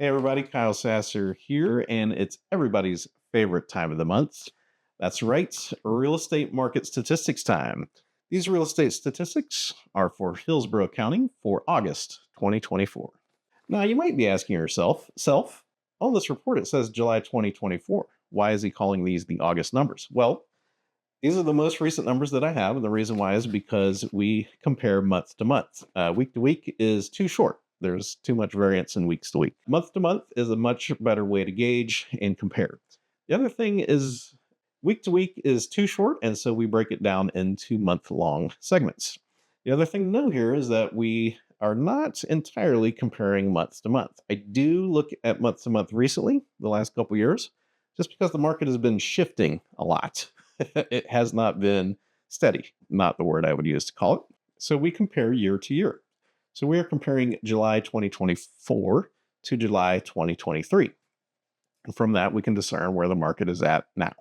Hey everybody, Kyle Sasser here, and it's everybody's favorite time of the month. That's right, real estate market statistics time. These real estate statistics are for Hillsborough County for August 2024. Now, you might be asking yourself, on this report it says July 2024. Why is he calling these the August numbers? Well, these are the most recent numbers that I have, and the reason why is because we compare month to month. Week to week is too short. There's too much variance in weeks to week. Month to month is a much better way to gauge and compare. The other thing is week to week is too short, and so we break it down into month-long segments. The other thing to know here is that we are not entirely comparing month to month. I do look at month to month recently, the last couple years, just because the market has been shifting a lot. It has not been steady, not the word I would use to call it. So we compare year to year. So we are comparing July 2024 to July 2023. And from that, we can discern where the market is at now.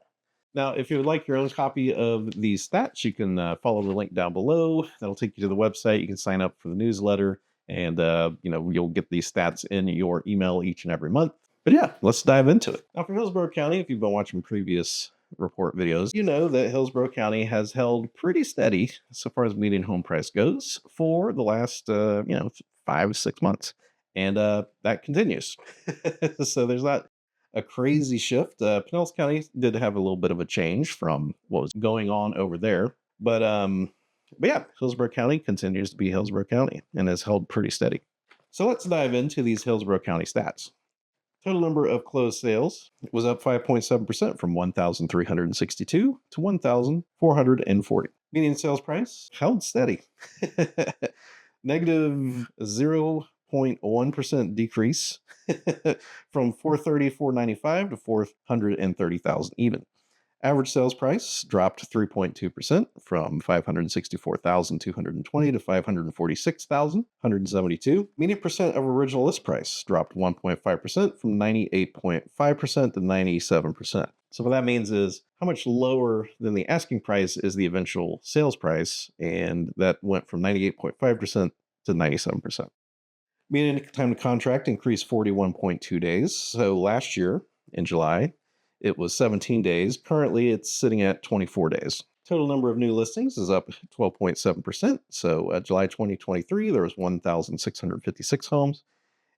Now, if you would like your own copy of these stats, you can follow the link down below. That'll take you to the website. You can sign up for the newsletter, and you'll get these stats in your email each and every month. But yeah, let's dive into it. Now, for Hillsborough County, if you've been watching previous report videos, you know that Hillsborough County has held pretty steady so far as median home price goes for the last 5-6 months, and that continues. So there's not a crazy shift. Pinellas County did have a little bit of a change from what was going on over there, but yeah, Hillsborough County continues to be Hillsborough County and has held pretty steady. So let's dive into these Hillsborough County stats. Total number of closed sales was up 5.7% from 1,362 to 1,440. Median sales price held steady. Negative 0.1% decrease from 495 to 430,000 even. Average sales price dropped 3.2% from 564,220 to 546,172. Median percent of original list price dropped 1.5% from 98.5% to 97%. So what that means is how much lower than the asking price is the eventual sales price, and that went from 98.5% to 97%. Median time to contract increased 41.2 days. So last year in July, it was 17 days. Currently, it's sitting at 24 days. Total number of new listings is up 12.7%. So July 2023, there was 1,656 homes.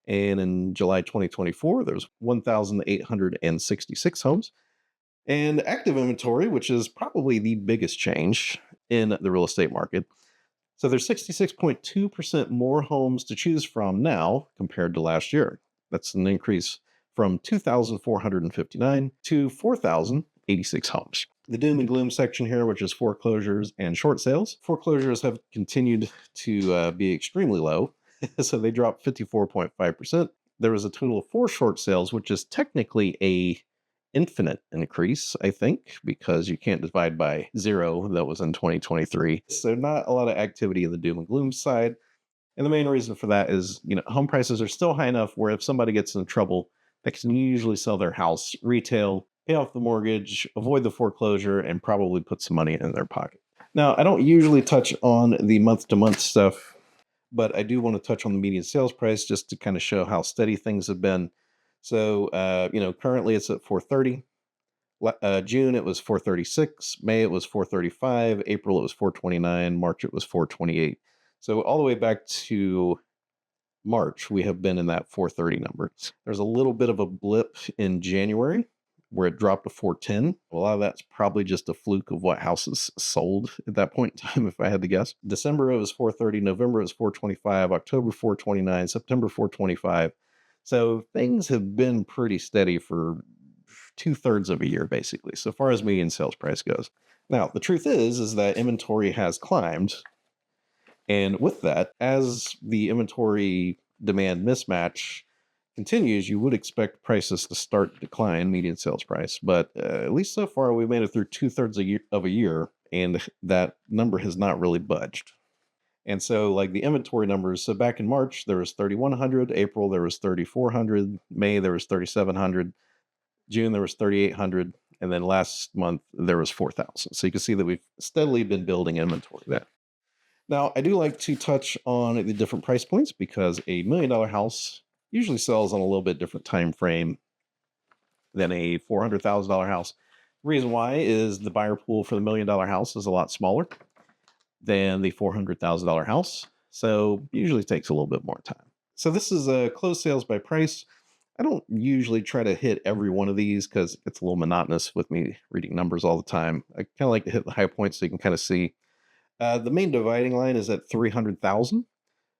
And in July 2024, there was 1,866 homes. And active inventory, which is probably the biggest change in the real estate market. So there's 66.2% more homes to choose from now compared to last year. That's an increase from 2,459 to 4,086 homes. The doom and gloom section here, which is foreclosures and short sales. Foreclosures have continued to be extremely low, so they dropped 54.5%. There was a total of 4 short sales, which is technically a infinite increase, I think, because you can't divide by 0. That was in 2023. So not a lot of activity in the doom and gloom side. And the main reason for that is, home prices are still high enough where if somebody gets in trouble, they can usually sell their house retail, pay off the mortgage, avoid the foreclosure, and probably put some money in their pocket. Now, I don't usually touch on the month-to-month stuff, but I do want to touch on the median sales price just to kind of show how steady things have been. So, currently it's at 430. June it was 436. May it was 435. April it was 429. March it was 428. So all the way back to March, we have been in that 430 number. There's a little bit of a blip in January where it dropped to 410. A lot of that's probably just a fluke of what houses sold at that point in time, if I had to guess. December it was 430, November it was 425, October 429, September 425. So things have been pretty steady for 2/3 of a year, basically, so far as median sales price goes. Now, the truth is that inventory has climbed. And with that, as the inventory demand mismatch continues, you would expect prices to start to decline, median sales price. But at least so far, we've made it through 2/3 of a year, and that number has not really budged. And so, like the inventory numbers, so back in March, there was 3,100. April, there was 3,400. May, there was 3,700. June, there was 3,800. And then last month, there was 4,000. So you can see that we've steadily been building inventory there. Now, I do like to touch on the different price points because a $1 million house usually sells on a little bit different time frame than a $400,000 house. Reason why is the buyer pool for the $1 million house is a lot smaller than the $400,000 house. So usually takes a little bit more time. So this is a closed sales by price. I don't usually try to hit every one of these because it's a little monotonous with me reading numbers all the time. I kind of like to hit the high points so you can kind of see. The main dividing line is at 300,000.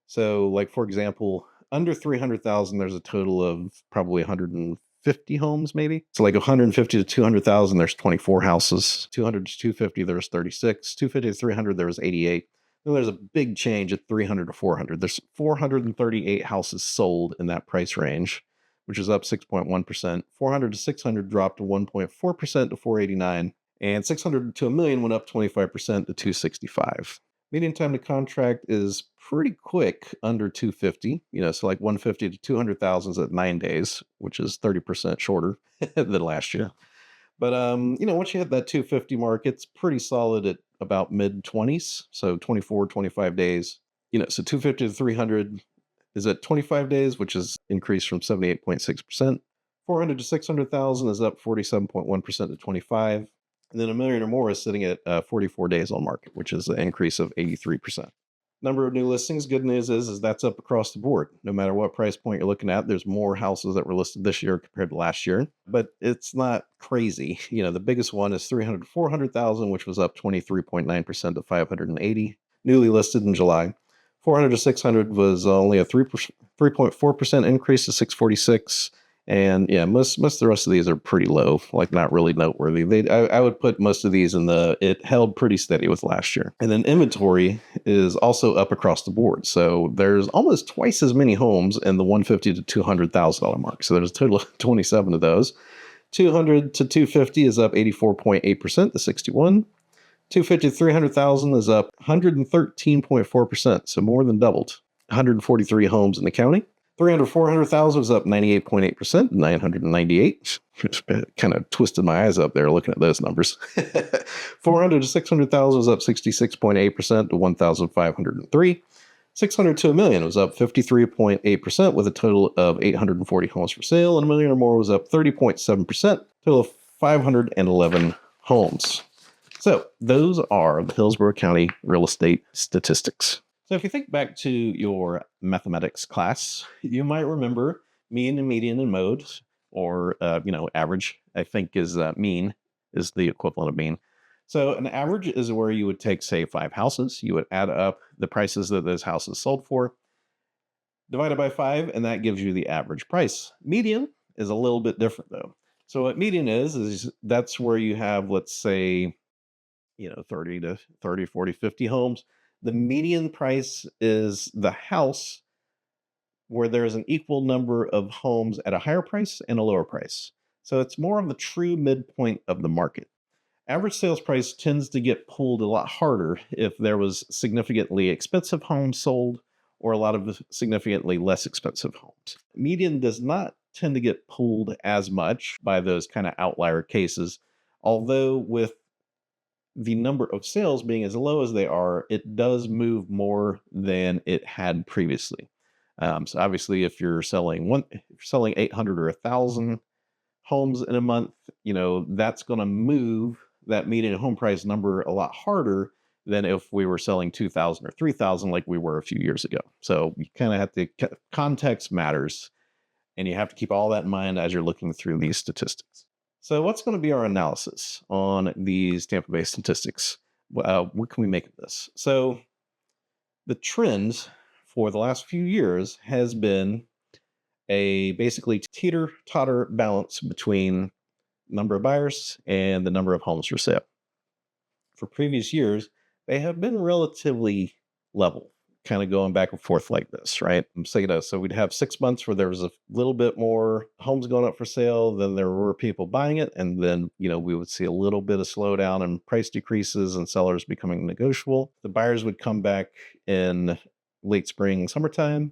So, like for example, under 300,000, there's a total of probably 150 homes, maybe. So, like 150 to 200,000, there's 24 houses. 200 to 250, there's 36. 250 to 300, there was 88. Then there's a big change at 300 to 400. There's 438 houses sold in that price range, which is up 6.1%. 400 to 600 dropped to 1.4% to 489. And 600 to a million went up 25% to 265. Median time to contract is pretty quick, under 250. So like 150 to 200,000 is at 9 days, which is 30% shorter than last year. But once you hit that 250 mark, it's pretty solid at about mid 20s, so 24, 25 days. So 250 to 300 is at 25 days, which is increased from 78.6%. 400 to 600,000 is up 47.1% to 25. And then a million or more is sitting at 44 days on market, which is an increase of 83%. Number of new listings, good news is that's up across the board. No matter what price point you're looking at, there's more houses that were listed this year compared to last year. But it's not crazy. The biggest one is 300 to 400,000, which was up 23.9% to 580, newly listed in July. 400 to 600 was only a 3.4% increase to 646. And yeah, most of the rest of these are pretty low, like not really noteworthy. I would put most of these it held pretty steady with last year. And then inventory is also up across the board. So there's almost twice as many homes in the $150,000 to $200,000 mark. So there's a total of 27 of those. 200 to 250 is up 84.8% to 61. 250 to 300,000 is up 113.4%, so more than doubled. 143 homes in the county. 300 to 400,000 is up 98.8%, 998. Kind of twisted my eyes up there looking at those numbers. 400 to 600,000 was up 66.8% to 1,503. 600 to a million was up 53.8% with a total of 840 homes for sale, and a million or more was up 30.7%, total of 511 homes. So those are the Hillsborough County real estate statistics. So if you think back to your mathematics class, you might remember mean and median and mode, or average. I think is mean is the equivalent of mean. So an average is where you would take, say, 5 houses. You would add up the prices that those houses sold for, divided by 5, and that gives you the average price. Median is a little bit different, though. So what median is that's where you have, let's say, 30 to 30, 40, 50 homes. The median price is the house where there's an equal number of homes at a higher price and a lower price. So it's more of the true midpoint of the market. Average sales price tends to get pulled a lot harder if there was significantly expensive homes sold or a lot of significantly less expensive homes. Median does not tend to get pulled as much by those kind of outlier cases, although with the number of sales being as low as they are, it does move more than it had previously. So obviously, if you're selling 800 or 1,000 homes in a month, that's going to move that median home price number a lot harder than if we were selling 2,000 or 3,000 like we were a few years ago. So you kind of have to, context matters, and you have to keep all that in mind as you're looking through these statistics. So what's going to be our analysis on these Tampa Bay statistics? What can we make of this? So the trend for the last few years has been a basically teeter-totter balance between number of buyers and the number of homes for sale. For previous years, they have been relatively level, kind of going back and forth like this, right? So we'd have 6 months where there was a little bit more homes going up for sale than there were people buying it. And then, we would see a little bit of slowdown and price decreases and sellers becoming negotiable. The buyers would come back in late spring, summertime,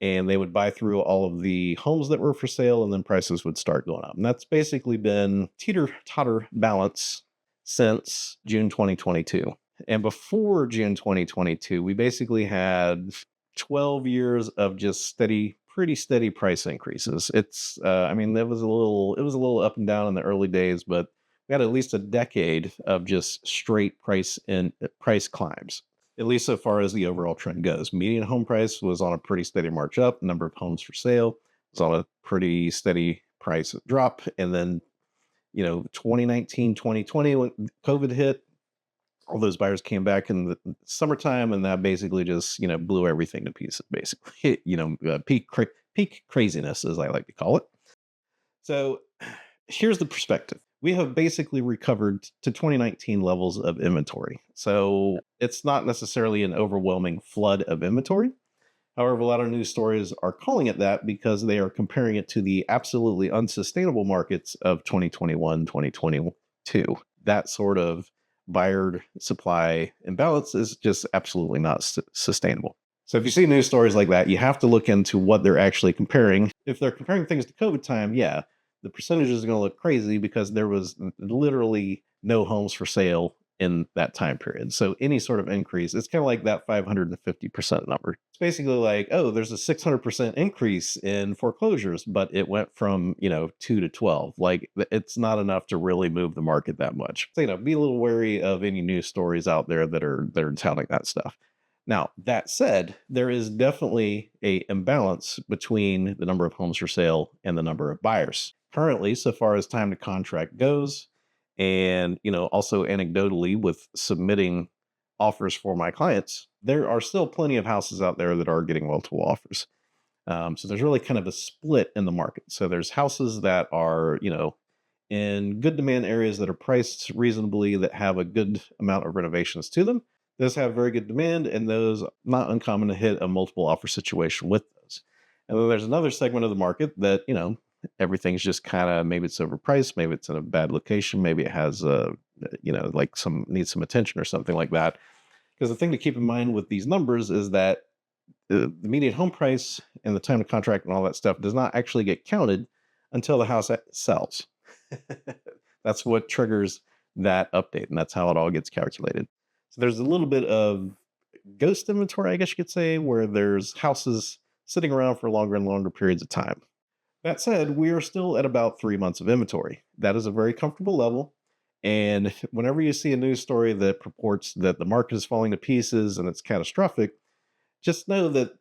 and they would buy through all of the homes that were for sale, and then prices would start going up. And that's basically been teeter-totter balance since June 2022. And before June 2022, we basically had 12 years of just steady pretty steady price increases. I mean, it was a little up and down in the early days, but we had at least a decade of just straight price climbs, at least so far as the overall trend goes. Median home price was on a pretty steady march up. Number of homes for sale was on a pretty steady price drop. And then, 2019, 2020, when COVID hit, all those buyers came back in the summertime, and that basically just blew everything to pieces. Basically, peak craziness, as I like to call it. So here's the perspective. We have basically recovered to 2019 levels of inventory. So it's not necessarily an overwhelming flood of inventory. However, a lot of news stories are calling it that because they are comparing it to the absolutely unsustainable markets of 2021, 2022. That sort of buyer supply imbalance is just absolutely not sustainable. So if you see news stories like that, you have to look into what they're actually comparing. If they're comparing things to COVID time, yeah, the percentages are going to look crazy because there was literally no homes for sale in that time period. So any sort of increase, it's kind of like that 550% number. It's basically like, oh, there's a 600% increase in foreclosures, but it went from, 2 to 12. Like it's not enough to really move the market that much. So, be a little wary of any news stories out there that are touting that stuff. Now, that said, there is definitely a imbalance between the number of homes for sale and the number of buyers. Currently, so far as time to contract goes, and also anecdotally with submitting offers for my clients, there are still plenty of houses out there that are getting multiple offers. So there's really kind of a split in the market. So there's houses that are, in good demand areas that are priced reasonably, that have a good amount of renovations to them. Those have very good demand, and those not uncommon to hit a multiple offer situation with those. And then there's another segment of the market that, everything's just kind of, maybe it's overpriced, maybe it's in a bad location, maybe it has like needs some attention or something like that. Because the thing to keep in mind with these numbers is that the median home price and the time to contract and all that stuff does not actually get counted until the house sells. That's what triggers that update, and that's how it all gets calculated. So there's a little bit of ghost inventory, I guess you could say, where there's houses sitting around for longer and longer periods of time. That said, we are still at about 3 months of inventory. That is a very comfortable level. And whenever you see a news story that purports that the market is falling to pieces and it's catastrophic, just know that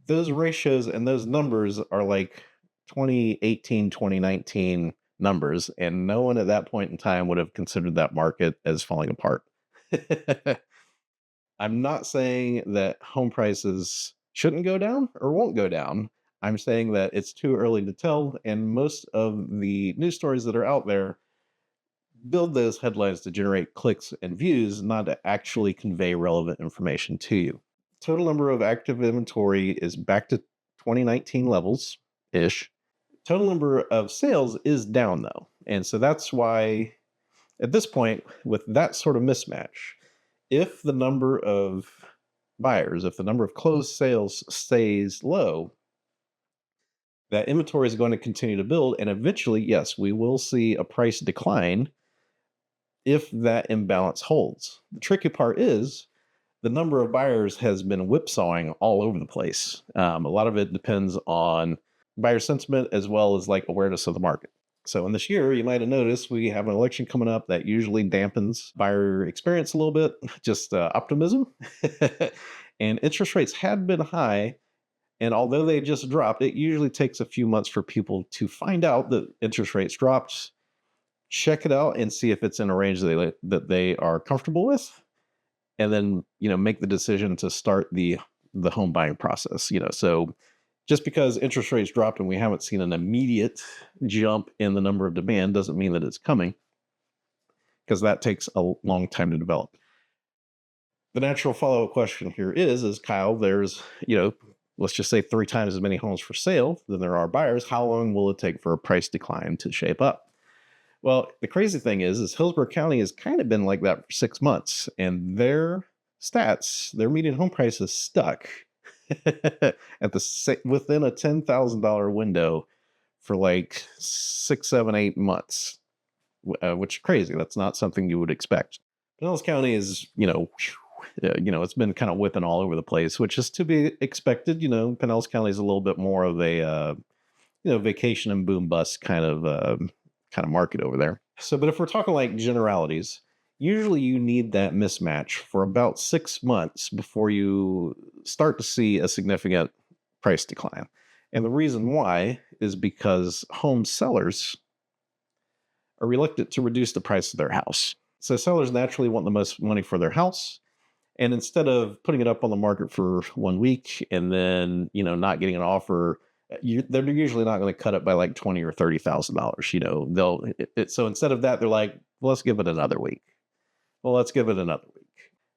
those ratios and those numbers are like 2018, 2019 numbers. And no one at that point in time would have considered that market as falling apart. I'm not saying that home prices shouldn't go down or won't go down. I'm saying that it's too early to tell, and most of the news stories that are out there build those headlines to generate clicks and views, not to actually convey relevant information to you. Total number of active inventory is back to 2019 levels ish. Total number of sales is down though. And so that's why at this point, with that sort of mismatch, if the number of buyers, if the number of closed sales stays low, that inventory is going to continue to build. And eventually, yes, we will see a price decline if that imbalance holds. The tricky part is the number of buyers has been whipsawing all over the place. A lot of it depends on buyer sentiment as well as like awareness of the market. So in this year, you might have noticed we have an election coming up that usually dampens buyer experience a little bit, just optimism. And interest rates had been high. And although they just dropped, it usually takes a few months for people to find out that interest rates dropped, check it out and see if it's in a range that they are comfortable with. And then, make the decision to start the home buying process. So just because interest rates dropped and we haven't seen an immediate jump in the number of demand doesn't mean that it's coming, because that takes a long time to develop. The natural follow-up question here is Kyle, there's, let's just say 3 times as many homes for sale than there are buyers. How long will it take for a price decline to shape up? Well, the crazy thing is Hillsborough County has kind of been like that for 6 months, and their stats, their median home price is stuck at within a $10,000 window for like 6, 7, 8 months, which is crazy. That's not something you would expect. Pinellas County is, it's been kind of whipping all over the place, which is to be expected. Pinellas County is a little bit more of a vacation and boom bust kind of market over there. So, but if we're talking like generalities, usually you need that mismatch for about 6 months before you start to see a significant price decline. And the reason why is because home sellers are reluctant to reduce the price of their house. So sellers naturally want the most money for their house. And instead of putting it up on the market for 1 week and then, not getting an offer, they're usually not going to cut it by like $20,000 or $30,000. So instead of that, they're like, well, let's give it another week. Well, let's give it another week.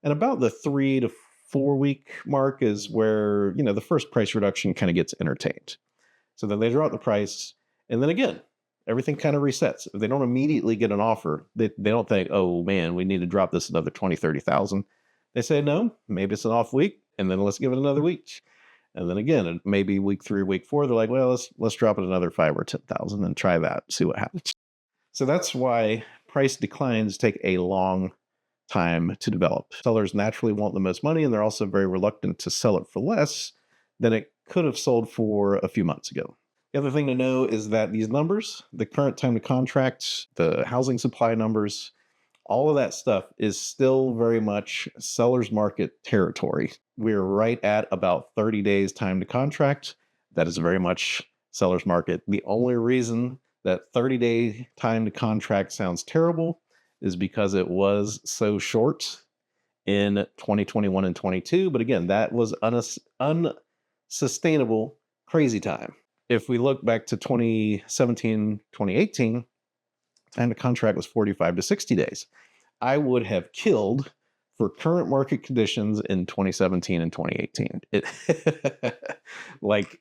And about the 3 to 4 week mark is where, the first price reduction kind of gets entertained. So then they drop the price. And then again, everything kind of resets. If they don't immediately get an offer, they don't think, oh man, we need to drop this another 20, 30,000. They say, no, maybe it's an off week. And then let's give it another week. And then again, maybe week 3, week 4, they're like, well, let's drop it another 5 or 10,000 and try that, see what happens. So that's why price declines take a long time to develop. Sellers naturally want the most money, and they're also very reluctant to sell it for less than it could have sold for a few months ago. The other thing to know is that these numbers, the current time to contract, the housing supply numbers, all of that stuff is still very much seller's market territory. We're right at about 30 days time to contract. That is very much seller's market. The only reason that 30-day time to contract sounds terrible is because it was so short in 2021 and 22. But again, that was unsustainable, crazy time. If we look back to 2017, 2018, time to contract was 45 to 60 days. I would have killed for current market conditions in 2017 and 2018.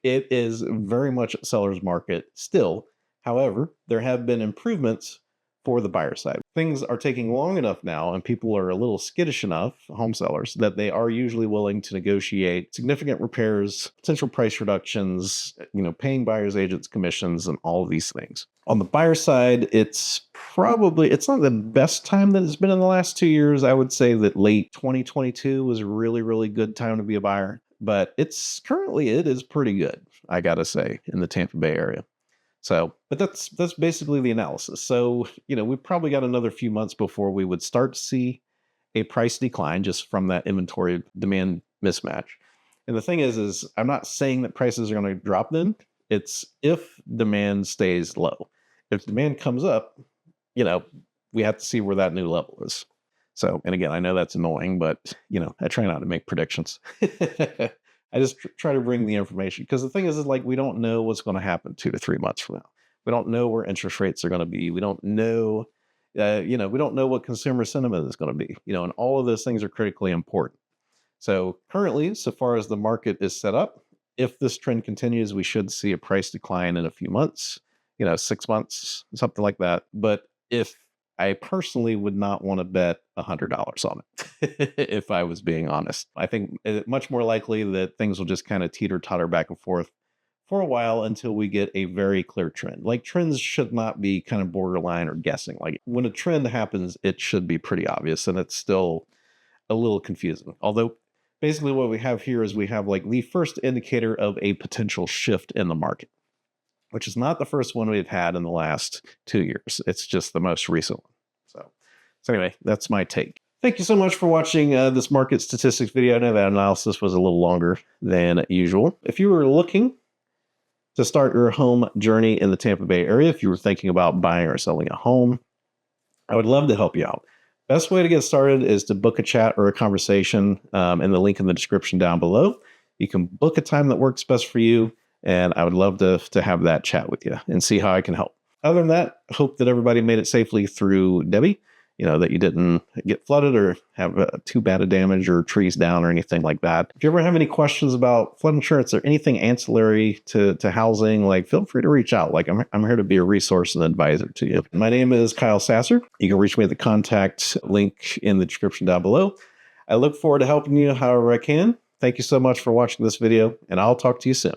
It is very much a seller's market still. However, there have been improvements for the buyer side. Things are taking long enough now, and people are a little skittish enough, home sellers, that they are usually willing to negotiate significant repairs, potential price reductions, paying buyers agents commissions, and all of these things. On the buyer side, it's not the best time that it's been in the last 2 years. I would say that late 2022 was a really, really good time to be a buyer, but it is pretty good, I gotta say, in the Tampa Bay area. So, but that's basically the analysis. So, we've probably got another few months before we would start to see a price decline just from that inventory demand mismatch. And the thing is I'm not saying that prices are going to drop then. It's if demand stays low. If demand comes up, we have to see where that new level is. So, and again, I know that's annoying, but, I try not to make predictions. I just try to bring the information, because the thing is we don't know what's going to happen 2 to 3 months from now. We don't know where interest rates are going to be. We don't know, we don't know what consumer sentiment is going to be, and all of those things are critically important. So currently, so far as the market is set up, if this trend continues, we should see a price decline in a few months, 6 months, something like that. But I personally would not want to bet $100 on it, if I was being honest. I think it's much more likely that things will just kind of teeter-totter back and forth for a while until we get a very clear trend. Trends should not be kind of borderline or guessing. When a trend happens, it should be pretty obvious, and it's still a little confusing. Although, basically what we have here is we have the first indicator of a potential shift in the market, which is not the first one we've had in the last 2 years. It's just the most recent one. So anyway, that's my take. Thank you so much for watching this market statistics video. I know that analysis was a little longer than usual. If you were looking to start your home journey in the Tampa Bay area, if you were thinking about buying or selling a home, I would love to help you out. Best way to get started is to book a chat or a conversation, and the link in the description down below. You can book a time that works best for you, and I would love to have that chat with you and see how I can help. Other than that, I hope that everybody made it safely through Debbie, that you didn't get flooded or have too bad a damage or trees down or anything like that. If you ever have any questions about flood insurance or anything ancillary to housing, feel free to reach out. I'm here to be a resource and advisor to you. My name is Kyle Sasser. You can reach me at the contact link in the description down below. I look forward to helping you however I can. Thank you so much for watching this video, and I'll talk to you soon.